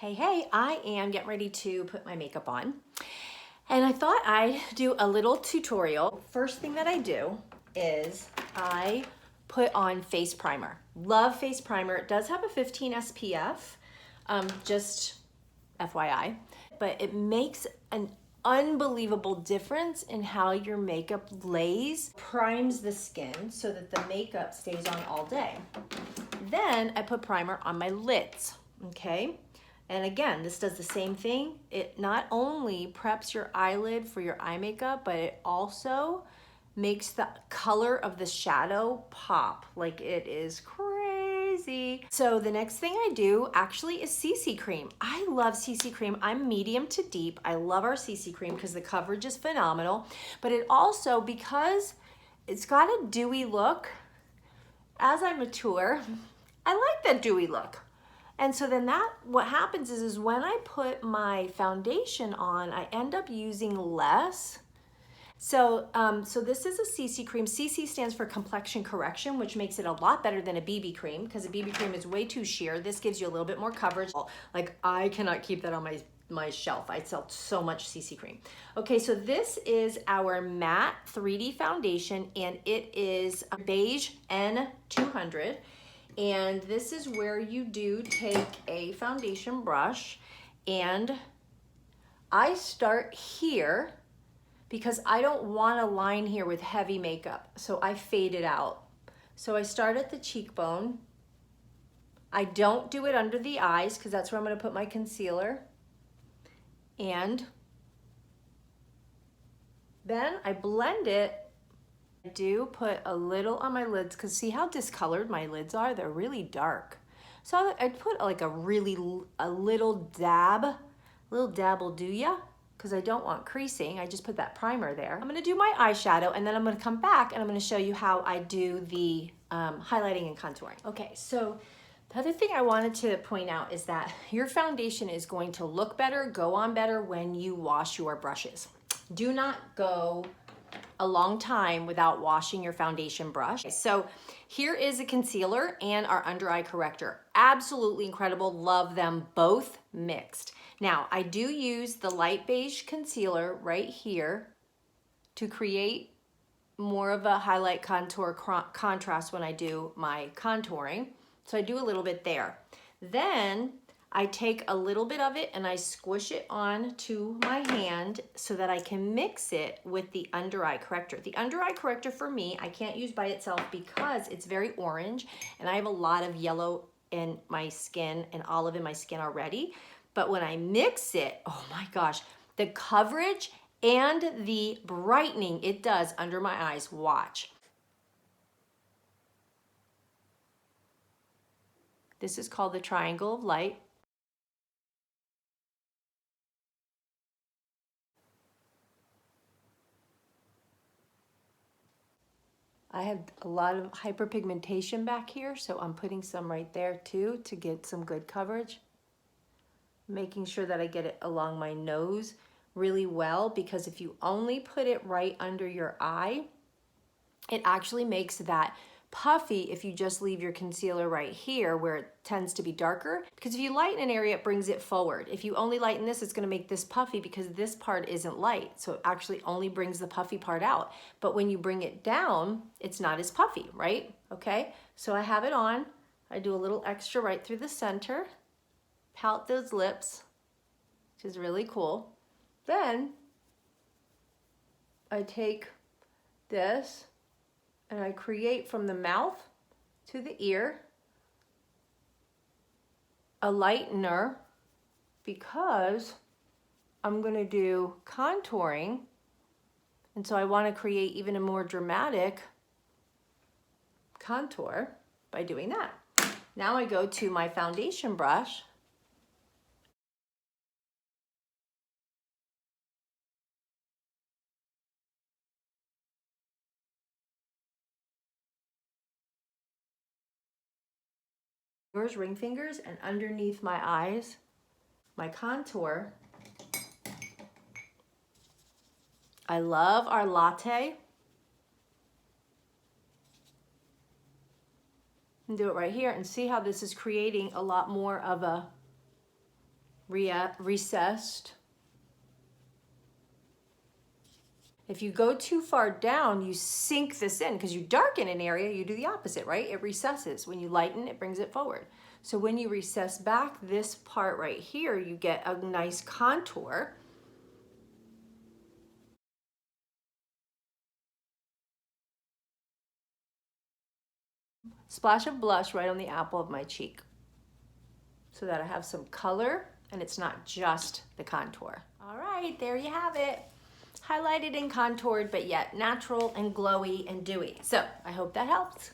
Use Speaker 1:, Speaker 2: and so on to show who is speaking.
Speaker 1: Hey, I am getting ready to put my makeup on. And I thought I'd do a little tutorial. First thing that I do is I put on face primer. Love face primer. It does have a 15 SPF, just FYI. But it makes an unbelievable difference in how your makeup lays, primes the skin so that the makeup stays on all day. Then I put primer on my lids, okay? And again, this does the same thing. It not only preps your eyelid for your eye makeup, but it also makes the color of the shadow pop. Like, it is crazy. So the next thing I do actually is CC cream. I love CC cream. I'm medium to deep. I love our CC cream because the coverage is phenomenal. But it also, because it's got a dewy look, as I mature, I like that dewy look. And so then what happens is when I put my foundation on, I end up using less. So this is a CC cream. CC stands for complexion correction, which makes it a lot better than a BB cream because a BB cream is way too sheer. This gives you a little bit more coverage. Like, I cannot keep that on my shelf. I sell so much CC cream. Okay, so this is our matte 3D foundation, and it is a Beige N 200. And this is where you do take a foundation brush, and I start here because I don't want a line here with heavy makeup, so I fade it out. So I start at the cheekbone. I don't do it under the eyes because that's where I'm going to put my concealer. And then I blend it. I do put a little on my lids because see how discolored my lids are? They're really dark. So I put like a little dab will do ya, because I don't want creasing. I just put that primer there. I'm gonna do my eyeshadow, and then I'm gonna come back and I'm gonna show you how I do the highlighting and contouring. Okay, so the other thing I wanted to point out is that your foundation is going to look better, go on better when you wash your brushes. Do not go a long time without washing your foundation brush. So here is a concealer and our under eye corrector. Absolutely incredible. Love them both mixed. Now, I do use the light beige concealer right here to create more of a highlight contour contrast when I do my contouring. So I do a little bit there. Then I take a little bit of it and I squish it on to my hand so that I can mix it with the under eye corrector. The under eye corrector for me, I can't use by itself because it's very orange and I have a lot of yellow in my skin and olive in my skin already. But when I mix it, oh my gosh, the coverage and the brightening it does under my eyes, watch. This is called the triangle of light. I have a lot of hyperpigmentation back here, so I'm putting some right there too to get some good coverage. Making sure that I get it along my nose really well, because if you only put it right under your eye, it actually makes that puffy if you just leave your concealer right here where it tends to be darker, because if you lighten an area, it brings it forward. If you only lighten this, it's going to make this puffy because this part isn't light, so it actually only brings the puffy part out. But when you bring it down, it's not as puffy, right? Okay, so I have it on. I do a little extra right through the center, pout those lips, which is really cool. Then I take this and I create from the mouth to the ear a lightener, because I'm going to do contouring, and so I want to create even a more dramatic contour by doing that. Now I go to my foundation brush . Ring fingers, and underneath my eyes, my contour. I love our Latte. And do it right here, and see how this is creating a lot more of a recessed. If you go too far down, you sink this in because you darken an area, you do the opposite, right? It recesses. When you lighten, it brings it forward. So when you recess back this part right here, you get a nice contour. Splash of blush right on the apple of my cheek so that I have some color and it's not just the contour. All right, there you have it. Highlighted and contoured, but yet natural and glowy and dewy. So I hope that helps.